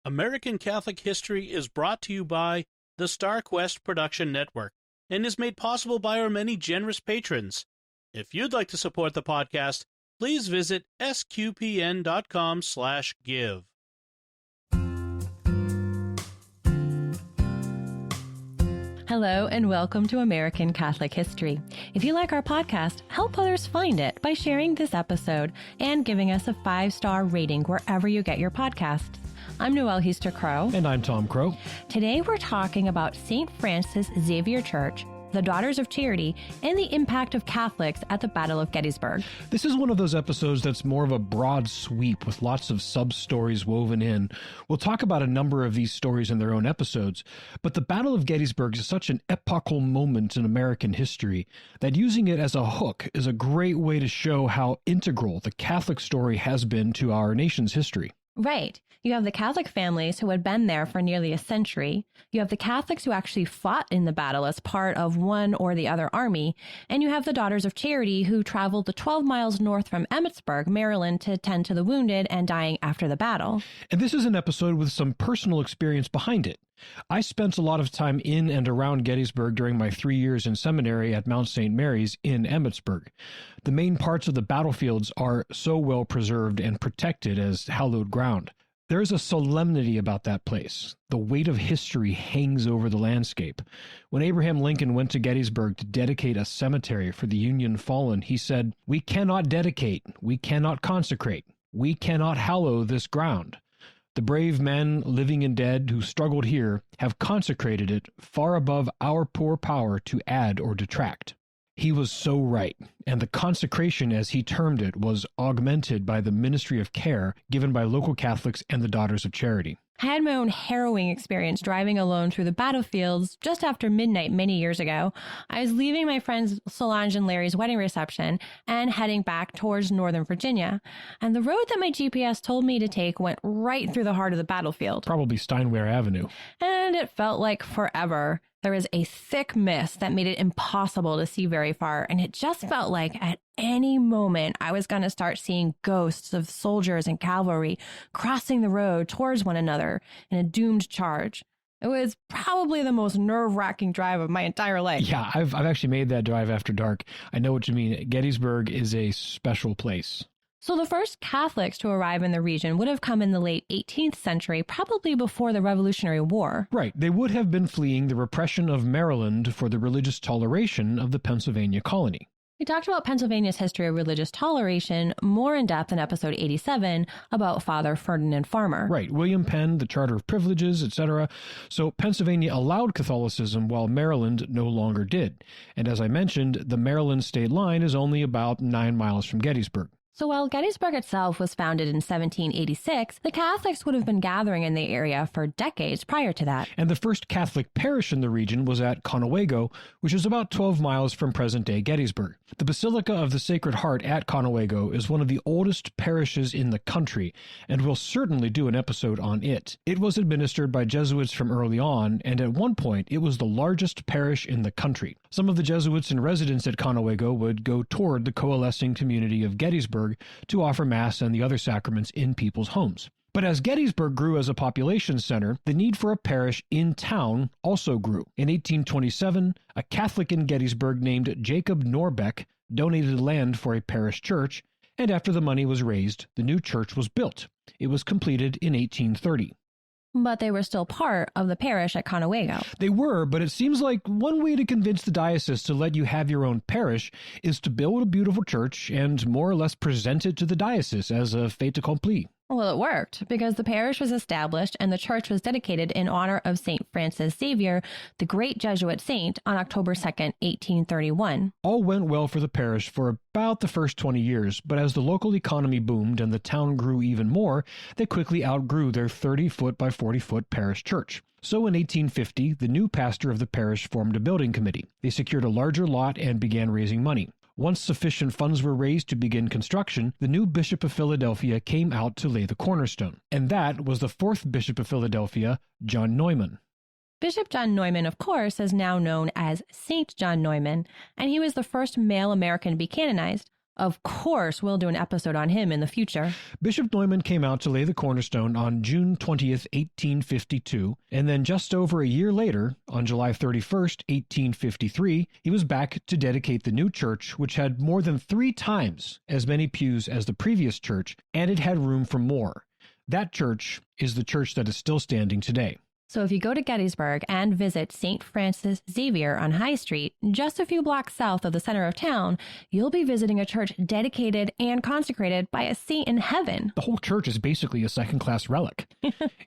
American Catholic History is brought to you by the Star Quest Production Network and is made possible by our many generous patrons. If you'd like to support the podcast, please visit sqpn.com/give. Hello and welcome to American Catholic History. If you like our podcast, help others find it by sharing this episode and giving us a 5-star rating wherever you get your podcasts. I'm Noëlle Crowe. And I'm Tom Crowe. Today we're talking about St. Francis Xavier Church, the Daughters of Charity, and the impact of Catholics at the Battle of Gettysburg. This is one of those episodes that's more of a broad sweep with lots of sub-stories woven in. We'll talk about a number of these stories in their own episodes, but the Battle of Gettysburg is such an epochal moment in American history that using it as a hook is a great way to show how integral the Catholic story has been to our nation's history. Right. You have the Catholic families who had been there for nearly a century. You have the Catholics who actually fought in the battle as part of one or the other army. And you have the Daughters of Charity who traveled the 12 miles north from Emmitsburg, Maryland, to tend to the wounded and dying after the battle. And this is an episode with some personal experience behind it. I spent a lot of time in and around Gettysburg during my 3 years in seminary at Mount St. Mary's in Emmitsburg. The main parts of the battlefields are so well preserved and protected as hallowed ground. There is a solemnity about that place. The weight of history hangs over the landscape. When Abraham Lincoln went to Gettysburg to dedicate a cemetery for the Union fallen, he said, "We cannot dedicate, we cannot consecrate, we cannot hallow this ground. The brave men, living and dead, who struggled here have consecrated it far above our poor power to add or detract." He was so right, and the consecration, as he termed it, was augmented by the ministry of care given by local Catholics and the Daughters of Charity. I had my own harrowing experience driving alone through the battlefields just after midnight many years ago. I was leaving my friends Solange and Larry's wedding reception and heading back towards Northern Virginia. And the road that my GPS told me to take went right through the heart of the battlefield. Probably Steinway Avenue. And it felt like forever. There was a thick mist that made it impossible to see very far, and it just felt like at any moment I was going to start seeing ghosts of soldiers and cavalry crossing the road towards one another in a doomed charge. It was probably the most nerve-wracking drive of my entire life. Yeah, I've actually made that drive after dark. I know what you mean. Gettysburg is a special place. So the first Catholics to arrive in the region would have come in the late 18th century, probably before the Revolutionary War. Right. They would have been fleeing the repression of Maryland for the religious toleration of the Pennsylvania colony. We talked about Pennsylvania's history of religious toleration more in depth in episode 87 about Father Ferdinand Farmer. Right. William Penn, the Charter of Privileges, etc. So Pennsylvania allowed Catholicism while Maryland no longer did. And as I mentioned, the Maryland state line is only about 9 miles from Gettysburg. So while Gettysburg itself was founded in 1786, the Catholics would have been gathering in the area for decades prior to that. And the first Catholic parish in the region was at Conewago, which is about 12 miles from present-day Gettysburg. The Basilica of the Sacred Heart at Conewago is one of the oldest parishes in the country, and we'll certainly do an episode on it. It was administered by Jesuits from early on, and at one point it was the largest parish in the country. Some of the Jesuits in residence at Conewago would go toward the coalescing community of Gettysburg to offer Mass and the other sacraments in people's homes. But as Gettysburg grew as a population center, the need for a parish in town also grew. In 1827, a Catholic in Gettysburg named Jacob Norbeck donated land for a parish church, and after the money was raised, the new church was built. It was completed in 1830. But they were still part of the parish at Conewago. They were, but it seems like one way to convince the diocese to let you have your own parish is to build a beautiful church and more or less present it to the diocese as a fait accompli. Well, it worked, because the parish was established and the church was dedicated in honor of St. Francis Xavier, the great Jesuit saint, on October 2nd, 1831. All went well for the parish for about the first 20 years, but as the local economy boomed and the town grew even more, they quickly outgrew their 30-foot by 40-foot parish church. So in 1850, the new pastor of the parish formed a building committee. They secured a larger lot and began raising money. Once sufficient funds were raised to begin construction, the new Bishop of Philadelphia came out to lay the cornerstone. And that was the fourth Bishop of Philadelphia, John Neumann. Bishop John Neumann, of course, is now known as Saint John Neumann, and he was the first male American to be canonized. Of course, we'll do an episode on him in the future. Bishop Neumann came out to lay the cornerstone on June 20th, 1852, and then just over a year later, on July 31st, 1853, he was back to dedicate the new church, which had more than 3 times as many pews as the previous church, and it had room for more. That church is the church that is still standing today. So if you go to Gettysburg and visit St. Francis Xavier on High Street, just a few blocks south of the center of town, you'll be visiting a church dedicated and consecrated by a saint in heaven. The whole church is basically a second-class relic.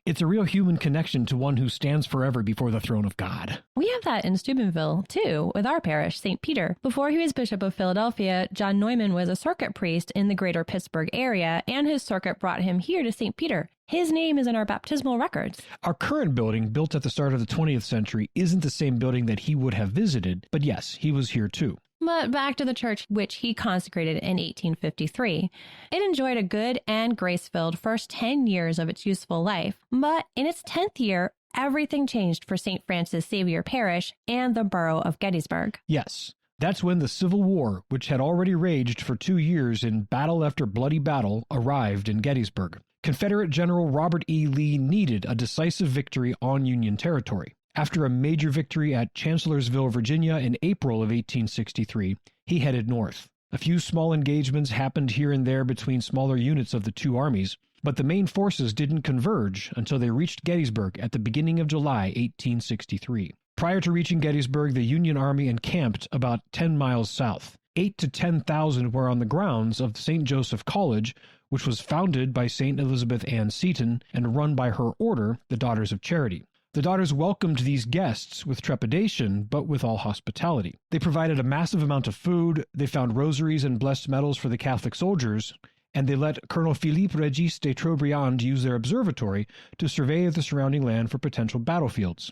It's a real human connection to one who stands forever before the throne of God. We have that in Steubenville, too, with our parish, St. Peter. Before he was Bishop of Philadelphia, John Neumann was a circuit priest in the greater Pittsburgh area, and his circuit brought him here to St. Peter. His name is in our baptismal records. Our current building, built at the start of the 20th century, isn't the same building that he would have visited, but yes, he was here too. But back to the church which he consecrated in 1853. It enjoyed a good and grace-filled first 10 years of its useful life, but in its 10th year, everything changed for St. Francis Xavier Parish and the borough of Gettysburg. Yes. That's when the Civil War, which had already raged for 2 years in battle after bloody battle, arrived in Gettysburg. Confederate General Robert E. Lee needed a decisive victory on Union territory. After a major victory at Chancellorsville, Virginia in April of 1863, he headed north. A few small engagements happened here and there between smaller units of the two armies, but the main forces didn't converge until they reached Gettysburg at the beginning of July 1863. Prior to reaching Gettysburg, the Union Army encamped about 10 miles south. 8,000 to 10,000 were on the grounds of St. Joseph College, which was founded by St. Elizabeth Ann Seton and run by her order, the Daughters of Charity. The Daughters welcomed these guests with trepidation, but with all hospitality. They provided a massive amount of food, they found rosaries and blessed medals for the Catholic soldiers, and they let Colonel Philippe Regis de Trobriand use their observatory to survey the surrounding land for potential battlefields.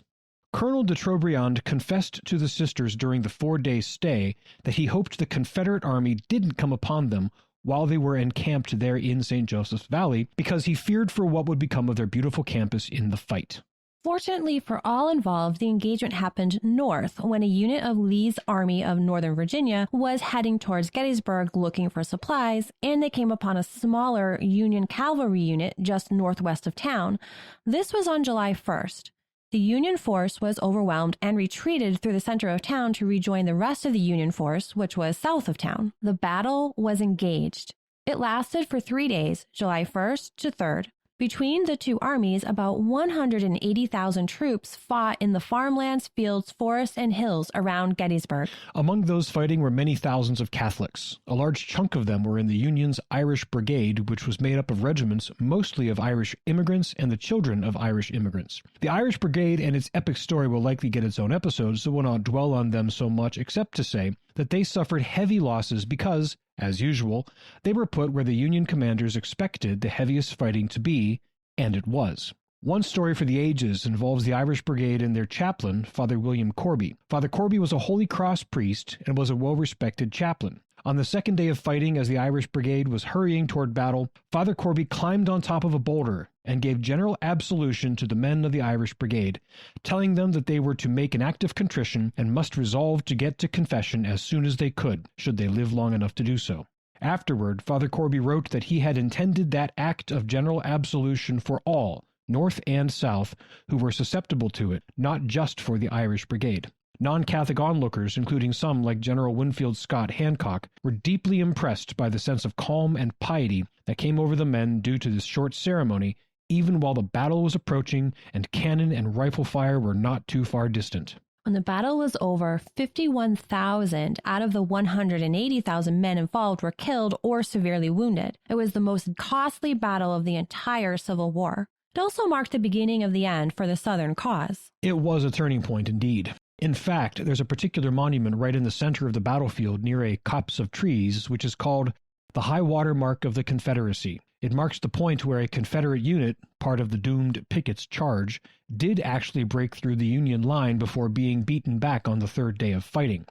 Colonel de Trobriand confessed to the sisters during the 4-day stay that he hoped the Confederate army didn't come upon them while they were encamped there in St. Joseph's Valley, because he feared for what would become of their beautiful campus in the fight. Fortunately for all involved, the engagement happened north when a unit of Lee's Army of Northern Virginia was heading towards Gettysburg looking for supplies, and they came upon a smaller Union cavalry unit just northwest of town. This was on July 1st. The Union force was overwhelmed and retreated through the center of town to rejoin the rest of the Union force, which was south of town. The battle was engaged. It lasted for 3 days, July 1st to 3rd. Between the two armies, about 180,000 troops fought in the farmlands, fields, forests, and hills around Gettysburg. Among those fighting were many thousands of Catholics. A large chunk of them were in the Union's Irish Brigade, which was made up of regiments mostly of Irish immigrants and the children of Irish immigrants. The Irish Brigade and its epic story will likely get its own episode, so we'll not dwell on them so much, except to say that they suffered heavy losses because, as usual, they were put where the Union commanders expected the heaviest fighting to be, and it was. One story for the ages involves the Irish Brigade and their chaplain, Father William Corby. Father Corby was a Holy Cross priest and was a well-respected chaplain. On the second day of fighting, as the Irish Brigade was hurrying toward battle, Father Corby climbed on top of a boulder and gave general absolution to the men of the Irish Brigade, telling them that they were to make an act of contrition and must resolve to get to confession as soon as they could, should they live long enough to do so. Afterward, Father Corby wrote that he had intended that act of general absolution for all, North and South, who were susceptible to it, not just for the Irish Brigade. Non-Catholic onlookers, including some like General Winfield Scott Hancock, were deeply impressed by the sense of calm and piety that came over the men due to this short ceremony, even while the battle was approaching and cannon and rifle fire were not too far distant. When the battle was over, 51,000 out of the 180,000 men involved were killed or severely wounded. It was the most costly battle of the entire Civil War. It also marked the beginning of the end for the Southern cause. It was a turning point indeed. In fact, there's a particular monument right in the center of the battlefield near a copse of trees, which is called the High Water Mark of the Confederacy. It marks the point where a Confederate unit, part of the doomed Pickett's charge, did actually break through the Union line before being beaten back on the third day of fighting.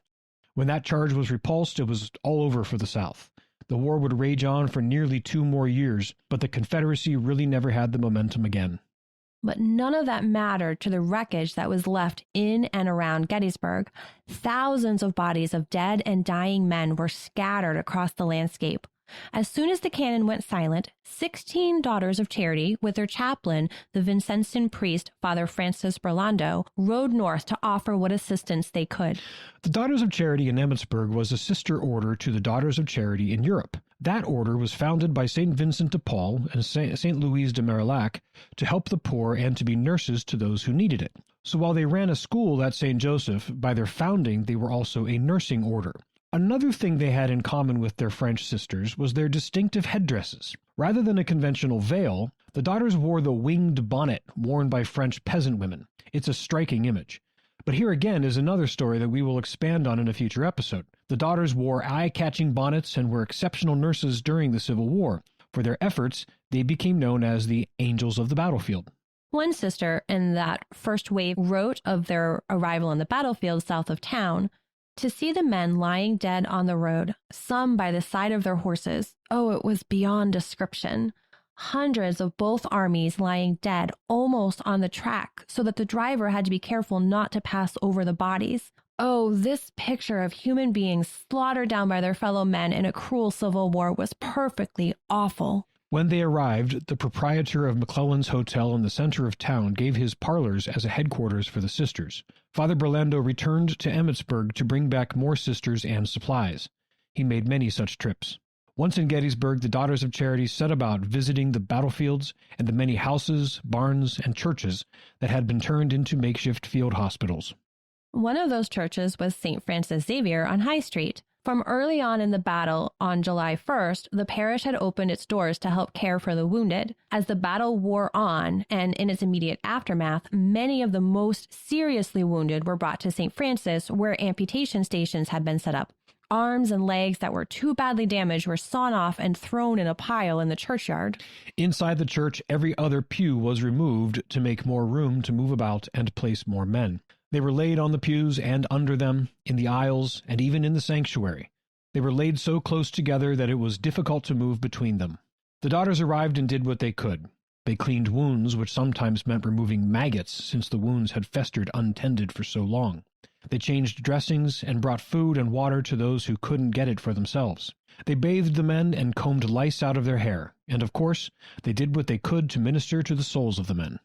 When that charge was repulsed, it was all over for the South. The war would rage on for nearly 2 more years, but the Confederacy really never had the momentum again. But none of that mattered to the wreckage that was left in and around Gettysburg. Thousands of bodies of dead and dying men were scattered across the landscape. As soon as the cannon went silent, 16 Daughters of Charity, with their chaplain, the Vincentian priest, Father Francis Burlando, rode north to offer what assistance they could. The Daughters of Charity in Emmitsburg was a sister order to the Daughters of Charity in Europe. That order was founded by St. Vincent de Paul and St. Louise de Marillac to help the poor and to be nurses to those who needed it. So while they ran a school at St. Joseph, by their founding they were also a nursing order. Another thing they had in common with their French sisters was their distinctive headdresses. Rather than a conventional veil, the daughters wore the winged bonnet worn by French peasant women. It's a striking image. But here again is another story that we will expand on in a future episode. The daughters wore eye-catching bonnets and were exceptional nurses during the Civil War. For their efforts, they became known as the Angels of the Battlefield. One sister in that first wave wrote of their arrival on the battlefield south of town, "To see the men lying dead on the road, some by the side of their horses, oh, it was beyond description. Hundreds of both armies lying dead almost on the track, so that the driver had to be careful not to pass over the bodies. Oh, this picture of human beings slaughtered down by their fellow men in a cruel civil war was perfectly awful." When they arrived, the proprietor of McClellan's Hotel in the center of town gave his parlors as a headquarters for the sisters. Father Burlando returned to Emmitsburg to bring back more sisters and supplies. He made many such trips. Once in Gettysburg, the Daughters of Charity set about visiting the battlefields and the many houses, barns, and churches that had been turned into makeshift field hospitals. One of those churches was St. Francis Xavier on High Street. From early on in the battle on July 1st, the parish had opened its doors to help care for the wounded. As the battle wore on, and in its immediate aftermath, many of the most seriously wounded were brought to St. Francis, where amputation stations had been set up. Arms and legs that were too badly damaged were sawn off and thrown in a pile in the churchyard. Inside the church, every other pew was removed to make more room to move about and place more men. They were laid on the pews and under them, in the aisles, and even in the sanctuary. They were laid so close together that it was difficult to move between them. The daughters arrived and did what they could. They cleaned wounds, which sometimes meant removing maggots, since the wounds had festered untended for so long. They changed dressings and brought food and water to those who couldn't get it for themselves. They bathed the men and combed lice out of their hair, and of course, they did what they could to minister to the souls of the men.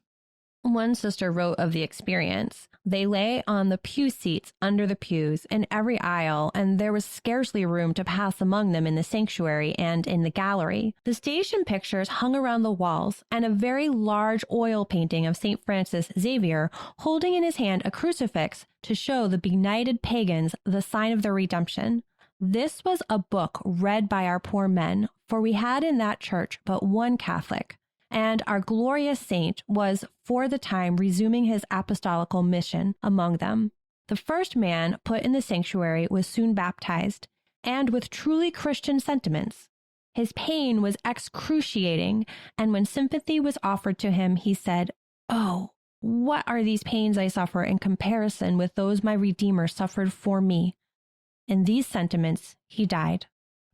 One sister wrote of the experience. They lay on the pew seats under the pews in every aisle, and there was scarcely room to pass among them in the sanctuary and in the gallery. The station pictures hung around the walls, and a very large oil painting of St. Francis Xavier holding in his hand a crucifix to show the benighted pagans the sign of their redemption. This was a book read by our poor men, for we had in that church but one Catholic. And our glorious saint was, for the time, resuming his apostolical mission among them. The first man put in the sanctuary was soon baptized, and with truly Christian sentiments. His pain was excruciating, and when sympathy was offered to him, he said, "Oh, what are these pains I suffer in comparison with those my Redeemer suffered for me?" In these sentiments, he died.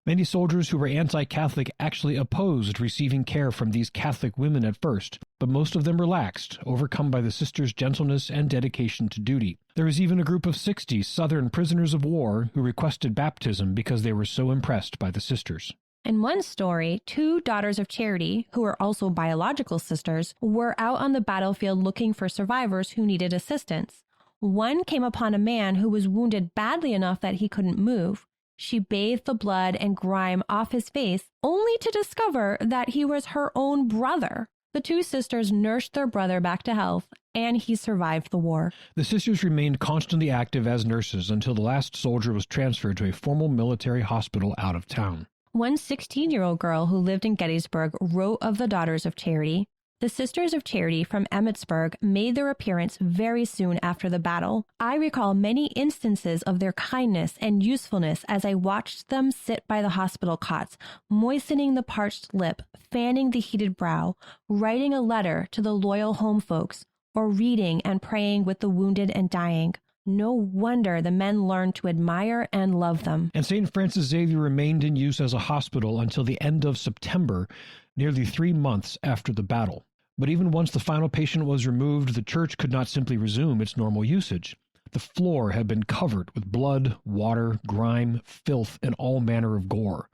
Many soldiers who were anti-Catholic actually opposed receiving care from these Catholic women at first, but most of them relaxed, overcome by the sisters' gentleness and dedication to duty. There was even a group of 60 Southern prisoners of war who requested baptism because they were so impressed by the sisters. In one story, 2 Daughters of Charity, who were also biological sisters, were out on the battlefield looking for survivors who needed assistance. One came upon a man who was wounded badly enough that he couldn't move. She bathed the blood and grime off his face, only to discover that he was her own brother. The 2 sisters nursed their brother back to health, and he survived the war. The sisters remained constantly active as nurses until the last soldier was transferred to a formal military hospital out of town. One 16-year-old girl who lived in Gettysburg wrote of the Daughters of Charity. The Sisters of Charity from Emmitsburg made their appearance very soon after the battle. I recall many instances of their kindness and usefulness as I watched them sit by the hospital cots, moistening the parched lip, fanning the heated brow, writing a letter to the loyal home folks, or reading and praying with the wounded and dying. No wonder the men learned to admire and love them. And St. Francis Xavier remained in use as a hospital until the end of September, nearly 3 months after the battle. But even once the final patient was removed, the church could not simply resume its normal usage. The floor had been covered with blood, water, grime, filth, and all manner of gore.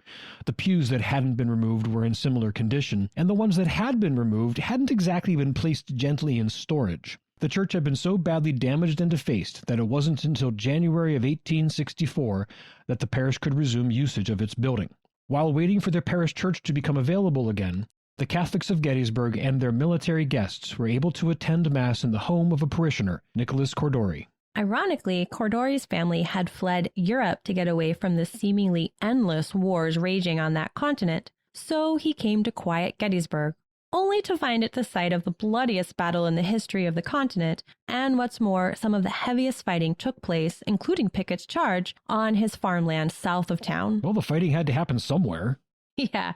The pews that hadn't been removed were in similar condition, and the ones that had been removed hadn't exactly been placed gently in storage. The church had been so badly damaged and defaced that it wasn't until January of 1864 that the parish could resume usage of its building. While waiting for their parish church to become available again, the Catholics of Gettysburg and their military guests were able to attend Mass in the home of a parishioner, Nicholas Corby. Ironically, Corby's family had fled Europe to get away from the seemingly endless wars raging on that continent, so he came to quiet Gettysburg, only to find it the site of the bloodiest battle in the history of the continent, and what's more, some of the heaviest fighting took place, including Pickett's charge, on his farmland south of town. Well, the fighting had to happen somewhere. Yeah,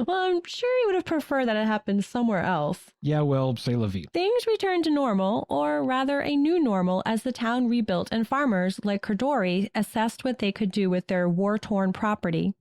well, I'm sure he would have preferred that it happened somewhere else. Yeah, well, c'est la vie. Things returned to normal, or rather a new normal, as the town rebuilt and farmers, like Corby, assessed what they could do with their war-torn property.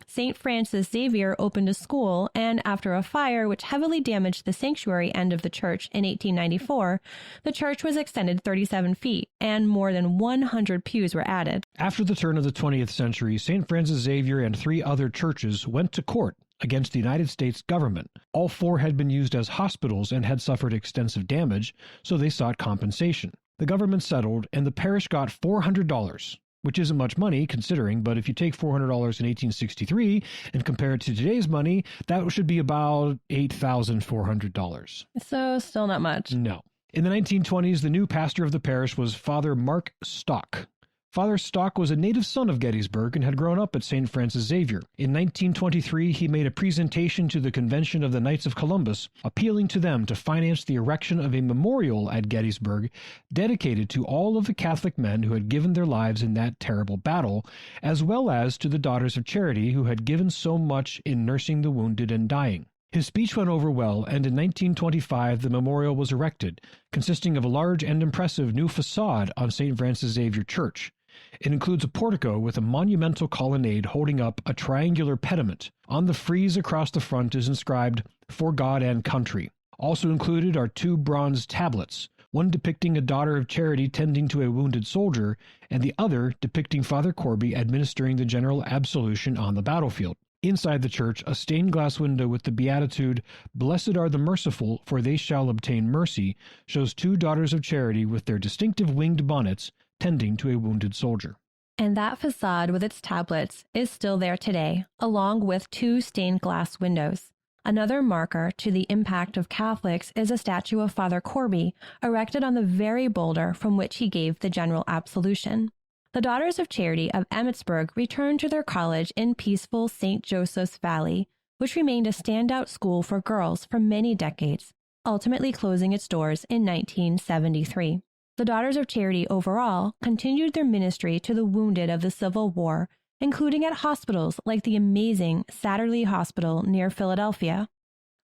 St. Francis Xavier opened a school, and after a fire which heavily damaged the sanctuary end of the church in 1894, the church was extended 37 feet, and more than 100 pews were added. After the turn of the 20th century, St. Francis Xavier and 3 other churches went to court against the United States government. All 4 had been used as hospitals and had suffered extensive damage, so they sought compensation. The government settled, and the parish got $400. Which isn't much money considering, but if you take $400 in 1863 and compare it to today's money, that should be about $8,400. So still not much. No. In the 1920s, the new pastor of the parish was Father Mark Stock. Father Stock was a native son of Gettysburg and had grown up at St. Francis Xavier. In 1923, he made a presentation to the Convention of the Knights of Columbus, appealing to them to finance the erection of a memorial at Gettysburg dedicated to all of the Catholic men who had given their lives in that terrible battle, as well as to the Daughters of Charity who had given so much in nursing the wounded and dying. His speech went over well, and in 1925 the memorial was erected, consisting of a large and impressive new facade on St. Francis Xavier Church. It includes a portico with a monumental colonnade holding up a triangular pediment. On the frieze across the front is inscribed, "For God and Country." Also included are 2 bronze tablets, one depicting a Daughter of Charity tending to a wounded soldier, and the other depicting Father Corby administering the general absolution on the battlefield. Inside the church, a stained glass window with the beatitude, "Blessed are the merciful, for they shall obtain mercy," shows 2 Daughters of Charity with their distinctive winged bonnets tending to a wounded soldier. And that facade with its tablets is still there today, along with 2 stained glass windows. Another marker to the impact of Catholics is a statue of Father Corby, erected on the very boulder from which he gave the general absolution. The Daughters of Charity of Emmitsburg returned to their college in peaceful St. Joseph's Valley, which remained a standout school for girls for many decades, ultimately closing its doors in 1973. The Daughters of Charity overall continued their ministry to the wounded of the Civil War, including at hospitals like the amazing Satterley Hospital near Philadelphia.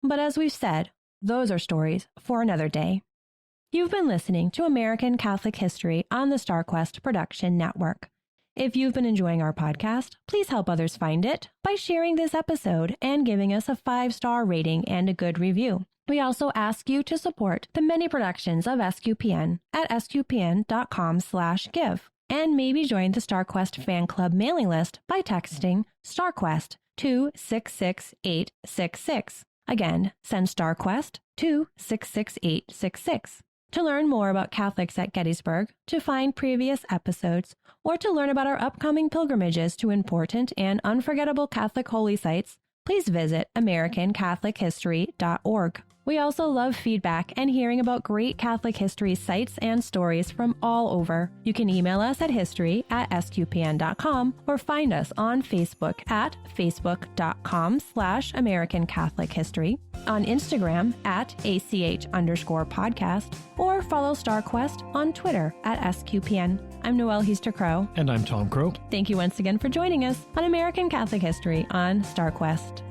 But as we've said, those are stories for another day. You've been listening to American Catholic History on the StarQuest Production Network. If you've been enjoying our podcast, please help others find it by sharing this episode and giving us a 5-star rating and a good review. We also ask you to support the many productions of SQPN at sqpn.com/give, and maybe join the StarQuest fan club mailing list by texting StarQuest to 66866. Again, send StarQuest to 66866. To learn more about Catholics at Gettysburg, to find previous episodes, or to learn about our upcoming pilgrimages to important and unforgettable Catholic holy sites, please visit AmericanCatholicHistory.org. We also love feedback and hearing about great Catholic history sites and stories from all over. You can email us at history@sqpn.com or find us on Facebook at facebook.com/American Catholic History, on Instagram at ACH_podcast, or follow StarQuest on Twitter at SQPN. I'm Noëlle Crowe. And I'm Tom Crowe. Thank you once again for joining us on American Catholic History on StarQuest.